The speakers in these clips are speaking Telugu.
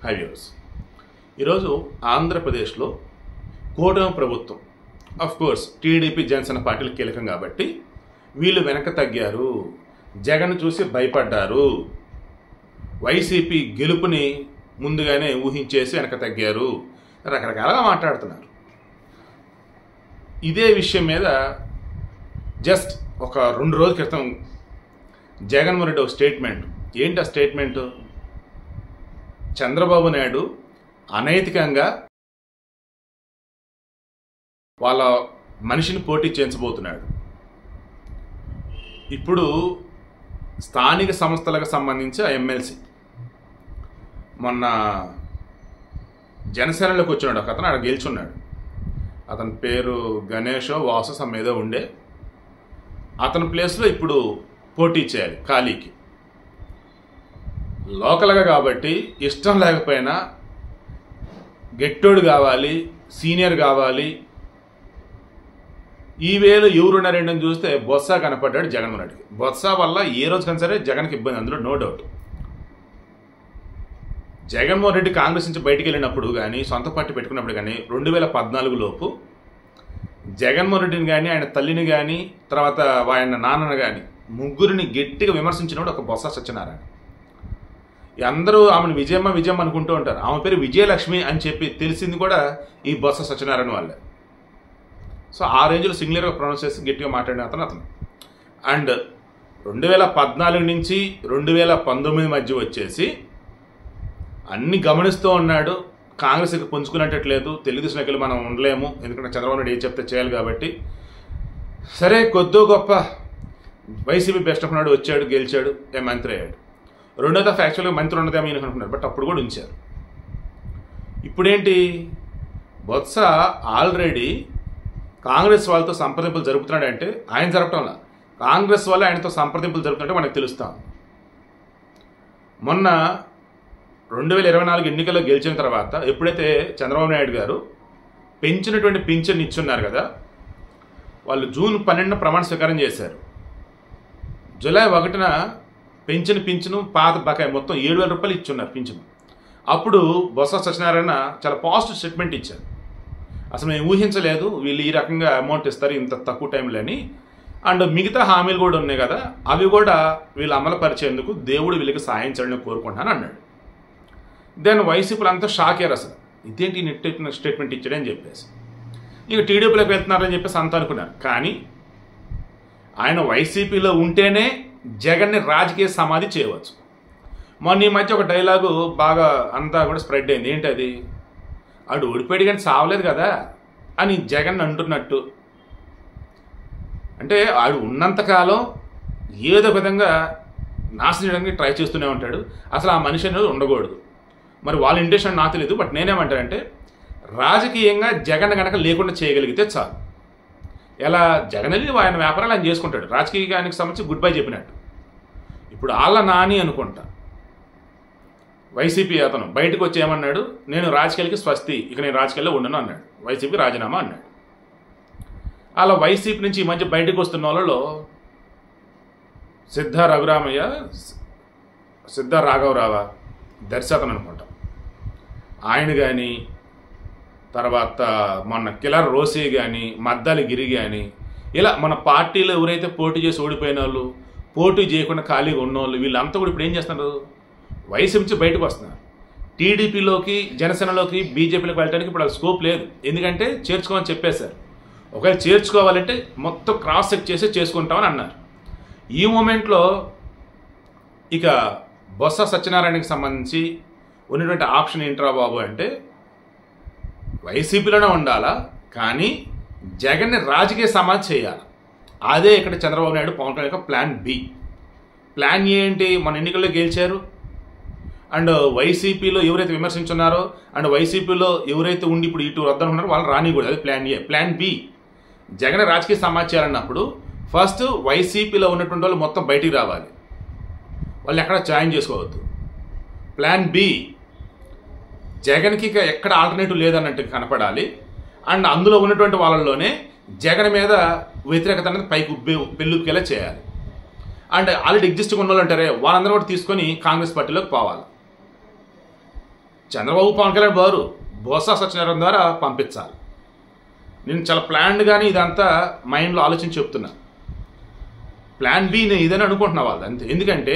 హై వ్యూవర్స్, ఈరోజు ఆంధ్రప్రదేశ్లో కూటమి ప్రభుత్వం కోర్స్ టీడీపీ జనసేన పార్టీలు కీలకం కాబట్టి వీళ్ళు వెనక తగ్గారు, జగన్ చూసి భయపడ్డారు, వైసీపీ గెలుపుని ముందుగానే ఊహించేసి వెనక తగ్గారు, రకరకాలుగా మాట్లాడుతున్నారు. ఇదే విషయం మీద జస్ట్ ఒక 2 రోజుల క్రితం జగన్మోహన్ రెడ్డి ఒక స్టేట్మెంట్. ఏంటి ఆ స్టేట్మెంట్? చంద్రబాబు నాయుడు అనైతికంగా వాళ్ళ మనిషిని పోటీ చేయించబోతున్నాడు. ఇప్పుడు స్థానిక సంస్థలకు సంబంధించి ఆ ఎమ్మెల్సీ మొన్న జనసేనలోకి వచ్చినాడు ఒక అతను, అక్కడ గెలుచున్నాడు. అతని పేరు గణేషో వాసు సమ్ ఏదో ఉండే. అతని ప్లేస్లో ఇప్పుడు పోటీ చేయాలి ఖాళీకి. లోకల్గా కాబట్టి ఇష్టం లేకపోయినా గెట్టోడు కావాలి, సీనియర్ కావాలి. ఈ వేలు ఎవరున్నారేంటని చూస్తే బొత్స కనపడ్డాడు జగన్మోహన్ రెడ్డికి. బొత్స వల్ల ఏ రోజు కన్నా సరే జగన్కి ఇబ్బంది, అందులో నో డౌట్. జగన్మోహన్ రెడ్డి కాంగ్రెస్ నుంచి బయటికి వెళ్ళినప్పుడు కానీ, సొంత పార్టీ పెట్టుకున్నప్పుడు కానీ 2014 లోపు జగన్మోహన్ రెడ్డిని కానీ, ఆయన తల్లిని కానీ, తర్వాత ఆయన నాన్నను కానీ ముగ్గురిని గట్టిగా విమర్శించినప్పుడు ఒక బొత్స సత్యనారాయణ. అందరూ ఆమెను విజయమ్మ అనుకుంటూ ఉంటారు. ఆమె పేరు విజయలక్ష్మి అని చెప్పి తెలిసింది కూడా ఈ బొత్స సత్యనారాయణ వాళ్ళే. సో ఆ రేంజ్లో సింగులర్గా ప్రొనౌన్స్ చేసి గట్టిగా మాట్లాడిన అతను. అండ్ 2014 నుంచి 2019 మధ్య వచ్చేసి అన్ని గమనిస్తూ ఉన్నాడు. కాంగ్రెస్కి పుంజుకునేటట్లేదు, తెలుగుదేశంలోకి వెళ్ళి మనం ఉండలేము, ఎందుకంటే చంద్రబాబు నాయుడు ఏం చెప్తే చేయాలి కాబట్టి. సరే కొద్దో గొప్ప వైసీపీ బెస్ట్ ఆఫ్ నాడు వచ్చాడు, గెలిచాడు, మంత్రి అయ్యాడు. రెండో దఫా యాక్చువల్గా మంత్రి ఉన్నదేమో ఈయన అనుకున్నారు, బట్ అప్పుడు కూడా ఉంచారు. ఇప్పుడేంటి, బొత్స ఆల్రెడీ కాంగ్రెస్ వాళ్ళతో సంప్రదింపులు జరుపుతున్నాడంటే ఆయన జరపటంలా, కాంగ్రెస్ వాళ్ళు ఆయనతో సంప్రదింపులు జరుపుతుంటే మనకు తెలుస్తాం. మొన్న 2024 ఎన్నికల్లో గెలిచిన తర్వాత ఎప్పుడైతే చంద్రబాబు నాయుడు గారు పెంచినటువంటి పింఛన్ ఇచ్చున్నారు కదా, వాళ్ళు జూన్ 12 ప్రమాణ స్వీకారం చేశారు. జూలై 1న పింఛను పాత బకాయి మొత్తం 7,000 రూపాయలు ఇచ్చున్నారు పింఛను. అప్పుడు బొత్స సత్యనారాయణ చాలా పాజిటివ్ స్టేట్మెంట్ ఇచ్చారు. అసలు మేము ఊహించలేదు వీళ్ళు ఈ రకంగా అమౌంట్ ఇస్తారు ఇంత తక్కువ టైంలో అని. అండ్ మిగతా హామీలు కూడా ఉన్నాయి కదా, అవి కూడా వీళ్ళు అమలు పరిచేందుకు దేవుడు వీళ్ళకి సాయం చేయాలని కోరుకుంటున్నాను అన్నాడు. దెన్ వైసీపీలు అంతా షాక్ అయ్యారు, అసలు ఇదేంటి నెట్ స్టేట్మెంట్ ఇచ్చాడని చెప్పేసి. ఇక టీడీపీలోకి వెళ్తున్నారని చెప్పేసి అంతా అనుకున్నారు. కానీ ఆయన వైసీపీలో ఉంటేనే జగన్ని రాజకీయ సమాధి చేయవచ్చు. మొన్న ఈ మధ్య ఒక డైలాగు బాగా అంతా కూడా స్ప్రెడ్ అయింది. ఏంటది? ఆడు ఓడిపోయాడు కానీ సావలేదు కదా అని జగన్ అంటున్నట్టు. అంటే ఆడు ఉన్నంతకాలం ఏదో విధంగా నాశనం చేయడానికి ట్రై చేస్తూనే ఉంటాడు. అసలు ఆ మనిషి అనేది ఉండకూడదు. మరి వాళ్ళ ఇంటెన్షన్ నాకు తెలియదు, బట్ నేనేమంటానంటే రాజకీయంగా జగన్ కనుక లేకుండా చేయగలిగితే చాలు. ఎలా జగన్ వెళ్ళి ఆయన వ్యాపారాలు ఆయన చేసుకుంటాడు, రాజకీయానికి సంబంధించి గుడ్ బై చెప్పినట్టు. ఇప్పుడు ఆళ్ళ నాని అనుకుంటా వైసీపీ అతను బయటకు వచ్చి ఏమన్నాడు, నేను రాజకీయాలకి స్వస్తి, ఇక నేను రాజకీయాల్లో ఉండను అన్నాడు. వైసీపీ రాజీనామా అన్నాడు. అలా వైసీపీ నుంచి ఈ మధ్య బయటకు వస్తున్న వాళ్ళలో సిద్ధ రాఘవరావా దర్శకన్ అనుకుంటా, ఆయన కానీ, తర్వాత మొన్న కిలర్ రోసీ కానీ, మద్దాలి గిరి కానీ, ఇలా మన పార్టీలో ఎవరైతే పోటీ చేసి ఓడిపోయిన వాళ్ళు, పోటీ చేయకుండా ఖాళీగా ఉన్నవాళ్ళు, వీళ్ళంతా కూడా ఇప్పుడు ఏం చేస్తున్నారు, వైసీపీ నుంచి బయటకు వస్తున్నారు. టీడీపీలోకి, జనసేనలోకి, బీజేపీలోకి వెళ్ళడానికి ఇప్పుడు అది స్కోప్ లేదు. ఎందుకంటే చేర్చుకోమని చెప్పేశారు. ఒకవేళ చేర్చుకోవాలంటే మొత్తం క్రాస్ చెక్ చేసి చేసుకుంటామని అన్నారు. ఈ మూమెంట్లో ఇక బొత్స సత్యనారాయణకి సంబంధించి ఉన్నటువంటి ఆప్షన్ ఏంట్రా బాబు అంటే, వైసీపీలోనే ఉండాలా కానీ జగన్ని రాజకీయ సమాధి చేయాలి. అదే ఇక్కడ చంద్రబాబు నాయుడు, పవన్ కళ్యాణ్ యొక్క ప్లాన్ బి. ప్లాన్ ఏ ఏంటి? మన ఎన్నికల్లో గెలిచారు అండ్ వైసీపీలో ఎవరైతే విమర్శించున్నారో అండ్ వైసీపీలో ఎవరైతే ఉండి ఇప్పుడు ఇటు వద్దనుకున్నారో వాళ్ళు రానికూడదు. అది plan A. Plan B, Jagan రాజకీయ సమాధి చేయాలన్నప్పుడు ఫస్ట్ వైసీపీలో ఉన్నటువంటి వాళ్ళు మొత్తం బయటికి రావాలి, వాళ్ళు ఎక్కడ జాయిన్ చేసుకోవద్దు. ప్లాన్ బి, జగన్కి ఎక్కడ ఆల్టర్నేటివ్ లేదన్నట్టు కనపడాలి. అండ్ అందులో ఉన్నటువంటి వాళ్ళలోనే జగన్ మీద వ్యతిరేకత అనేది పైకి పెళ్ళుకేలా చేయాలి. అండ్ ఆల్రెడీ ఎగ్జిస్టింగ్ ఉన్న వాళ్ళు అంటారే వాళ్ళందరూ కూడా తీసుకొని కాంగ్రెస్ పార్టీలోకి పోవాలి. చంద్రబాబు పవన్ కళ్యాణ్ బారు బొత్స సత్యనారాయణ ద్వారా పంపించాలి. నేను చాలా ప్లాన్డ్గానే ఇదంతా మైండ్లో ఆలోచించి చెప్తున్నా. ప్లాన్ బి నేను ఇదని అనుకుంటున్నా వాళ్ళు అంతే. ఎందుకంటే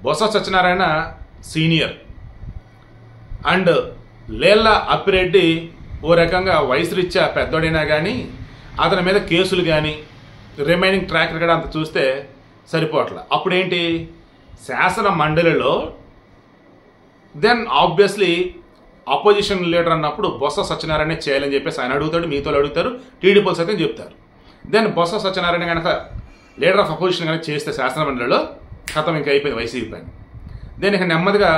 బొత్స సత్యనారాయణ సీనియర్ అండ్ లేళ్ల అప్పిరెడ్డి ఓ రకంగా వయసు రీత్యా పెద్దోడైనా కానీ అతని మీద కేసులు కానీ రిమైనింగ్ ట్రాక్ రికార్డ్ అంత చూస్తే సరిపోవట్లే. అప్పుడేంటి శాసన మండలిలో దెన్ ఆబ్వియస్లీ అపోజిషన్ లీడర్ అన్నప్పుడు బొత్స సత్యనారాయణ చేయాలని చెప్పేసి ఆయన అడుగుతాడు, మీతో అడుగుతారు, టీడీపీ సైతం చెప్తారు. దెన్ బొత్స సత్యనారాయణ కనుక లీడర్ ఆఫ్ అపోజిషన్ కనుక చేస్తే శాసన మండలిలో కథం ఇంకా అయిపోయింది వైసీపీ పైన. దెన్ ఇక నెమ్మదిగా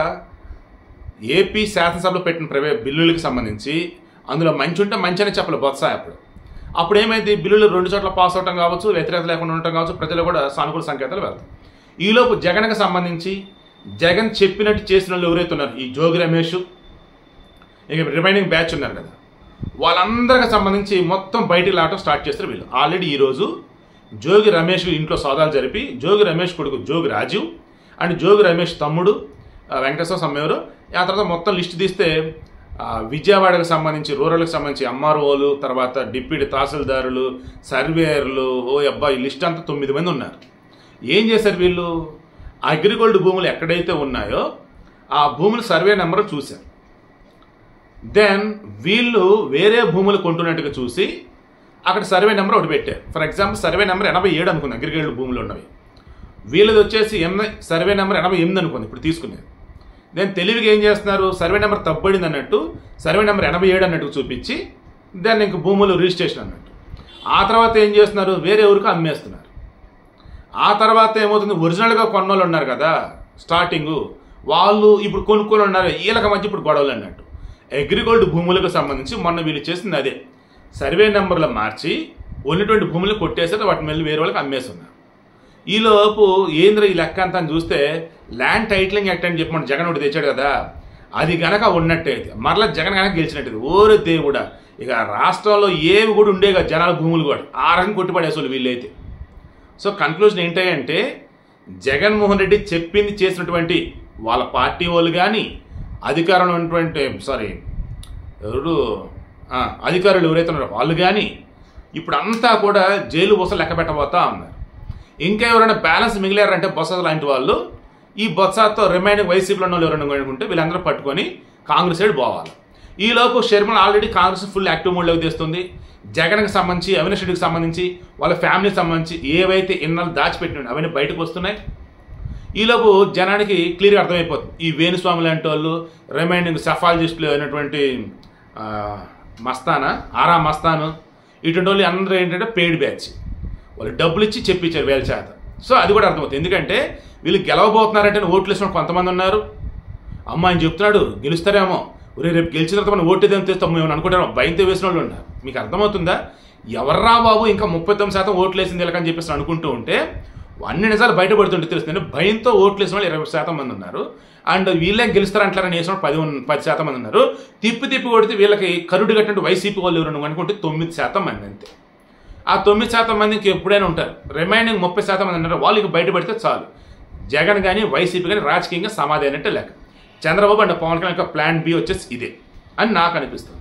ఏపీ శాసనసభలో పెట్టిన బిల్లులకు సంబంధించి అందులో మంచి ఉంటే మంచి అని చెప్పాలి బొత్స. అప్పుడు ఏమైంది, బిల్లులు 2 చోట్ల పాస్ అవటం కావచ్చు, వ్యతిరేకత లేకుండా ఉండటం కావచ్చు, ప్రజలు కూడా సానుకూల సంకేతాలు వెళ్తాయి. ఈలోపు జగన్కి సంబంధించి జగన్ చెప్పినట్టు చేసిన వాళ్ళు ఎవరైతే ఉన్నారు, ఈ జోగి రమేష్ ఇక రిమైనింగ్ బ్యాచ్ ఉన్నారు కదా, వాళ్ళందరికి సంబంధించి మొత్తం బయటికి లాటం స్టార్ట్ చేస్తారు వీళ్ళు. ఆల్రెడీ ఈరోజు జోగి రమేష్ ఇంట్లో సోదాలు జరిపి జోగి రమేష్ కొడుకు జోగి రాజీవ్ అండ్ జోగి రమేష్ తమ్ముడు వెంకటేశ్వర సమ్మేవారు, ఆ తర్వాత మొత్తం లిస్ట్ తీస్తే విజయవాడకు సంబంధించి రూరల్కి సంబంధించి ఎంఆర్ఓలు, తర్వాత డిప్యూటీ తహసీల్దారులు, సర్వేయర్లు, ఓ అబ్బా ఈ లిస్ట్ అంతా 9 మంది ఉన్నారు. ఏం చేశారు వీళ్ళు, అగ్రిగోల్డ్ భూములు ఎక్కడైతే ఉన్నాయో ఆ భూముల సర్వే నెంబర్ చూశారు. దెన్ వీళ్ళు వేరే భూములు కొంటున్నట్టుగా చూసి అక్కడ సర్వే నెంబర్ ఒకటి పెట్టారు. ఫర్ ఎగ్జాంపుల్ సర్వే నెంబర్ 87 అనుకుంది అగ్రిగోల్డ్ భూములు ఉన్నవి, వీళ్ళది వచ్చేసి సర్వే నెంబర్ 88 అనుకుంది ఇప్పుడు తీసుకునేది. దెన్ తెలివిగా ఏం చేస్తున్నారు, సర్వే నెంబర్ తప్పబడింది అన్నట్టు సర్వే నెంబర్ 87 అన్నట్టు చూపించి దెన్ ఇంక భూములు రిజిస్ట్రేషన్ అన్నట్టు. ఆ తర్వాత ఏం చేస్తున్నారు, వేరే ఎవరికి అమ్మేస్తున్నారు. ఆ తర్వాత ఏమవుతుంది, ఒరిజినల్గా కొన్నోళ్ళు ఉన్నారు కదా స్టార్టింగు, వాళ్ళు ఇప్పుడు కొనుక్కొని ఉన్నారు, వీళ్ళకి మధ్య ఇప్పుడు గొడవలు అన్నట్టు. అగ్రిగోల్డ్ భూములకు సంబంధించి మొన్న వీళ్ళు చేసింది అదే, సర్వే నెంబర్లు మార్చి ఉన్నటువంటి భూములు కొట్టేసారు, వాటిని మళ్ళీ వేరే వాళ్ళకి అమ్మేస్తున్నారు. ఈలోపు ఏంద్ర ఈ లెక్క అంతా చూస్తే ల్యాండ్ టైటిలింగ్ యాక్ట్ అని చెప్పి మన జగన్ ఒకటి తెచ్చాడు కదా, అది గనక ఉన్నట్టయితే మరలా జగన్ కనుక గెలిచినట్టయితే ఓరే దేవుడా ఇక రాష్ట్రంలో ఏవి కూడా ఉండేగా జనాల భూములు కూడా ఆ రకంగా కొట్టుపడేసోళ్ళు వీళ్ళైతే. సో కన్క్లూజన్ ఏంటంటే జగన్మోహన్ రెడ్డి చెప్పింది చేసినటువంటి వాళ్ళ పార్టీ వాళ్ళు కానీ అధికారంలో ఉన్నటువంటి అధికారులు ఎవరైతే ఉన్నారో వాళ్ళు కానీ ఇప్పుడు అంతా కూడా జైలు బొత్స లెక్క పెట్టబోతా ఉన్నారు. ఇంకా ఎవరైనా బ్యాలెన్స్ మిగిలారంటే బొత్స లాంటి వాళ్ళు ఈ బొత్సతో రిమైనింగ్ వైసీపీలో ఉన్న వాళ్ళు ఎవరైనా అనుకుంటే వీళ్ళందరూ పట్టుకొని కాంగ్రెస్ సైడ్ పోవాలి. ఈలోపు Sharmila already Congress full active మోడ్లోకి తెస్తుంది. జగన్కి సంబంధించి అవినాష్ రెడ్డికి సంబంధించి వాళ్ళ ఫ్యామిలీకి సంబంధించి ఏవైతే ఇన్నాళ్ళు దాచిపెట్టిన అవన్నీ బయటకు వస్తున్నాయి. ఈలోపు జనానికి క్లియర్గా అర్థమైపోతుంది, ఈ వేణుస్వామి లాంటి వాళ్ళు రిమైనింగ్ సెఫాలజిస్టులు అయినటువంటి ఆరా మస్తాను ఇటువంటి వాళ్ళు అందరూ ఏంటంటే పెయిడ్ బ్యాచ్, వాళ్ళు డబ్బులు ఇచ్చి చెప్పించారు వీళ్ళ చేత. సో అది కూడా అర్థమవుతుంది. ఎందుకంటే వీళ్ళు గెలవబోతున్నారంటే ఓట్లు వేసిన కొంతమంది ఉన్నారు, అమ్మ ఆయన చెప్తున్నాడు గెలుస్తారేమో, రేపు గెలిచిన తర్వాత మనం ఓటు ఏదైనా తెస్తాం మేము అనుకుంటాం భయంతో వేసిన వాళ్ళు ఉన్నారు. మీకు అర్థమవుతుందా, ఎవర్రా బాబు ఇంకా 39% ఓట్లు వేసింది వీళ్ళకని చెప్పేసి అనుకుంటూ ఉంటే అన్ని నిజాలు బయటపడుతుంటే తెలుస్తుంది. భయంతో ఓట్లు వేసిన వాళ్ళు 20% మంది ఉన్నారు, అండ్ వీళ్ళేం గెలుస్తారంటారని వేసిన వాళ్ళు 10% మంది ఉన్నారు. తిప్పి కొడితే వీళ్ళకి కరుడు కట్టినట్టు వైసీపీ వాళ్ళు ఎవరు అనుకుంటే 9% మంది అంతే. ఆ 9% మందికి ఎప్పుడైనా ఉంటారు, రిమైనింగ్ 30% మంది ఉన్నారు, వాళ్ళకి బయటపడితే చాలు జగన్ కానీ వైసీపీ కానీ రాజకీయంగా సమాధి అయినట్టే లెక్క. చంద్రబాబు అండ్ పవన్ కళ్యాణ్ యొక్క ప్లాన్ బి వచ్చేసి ఇదే అని నాకు అనిపిస్తుంది.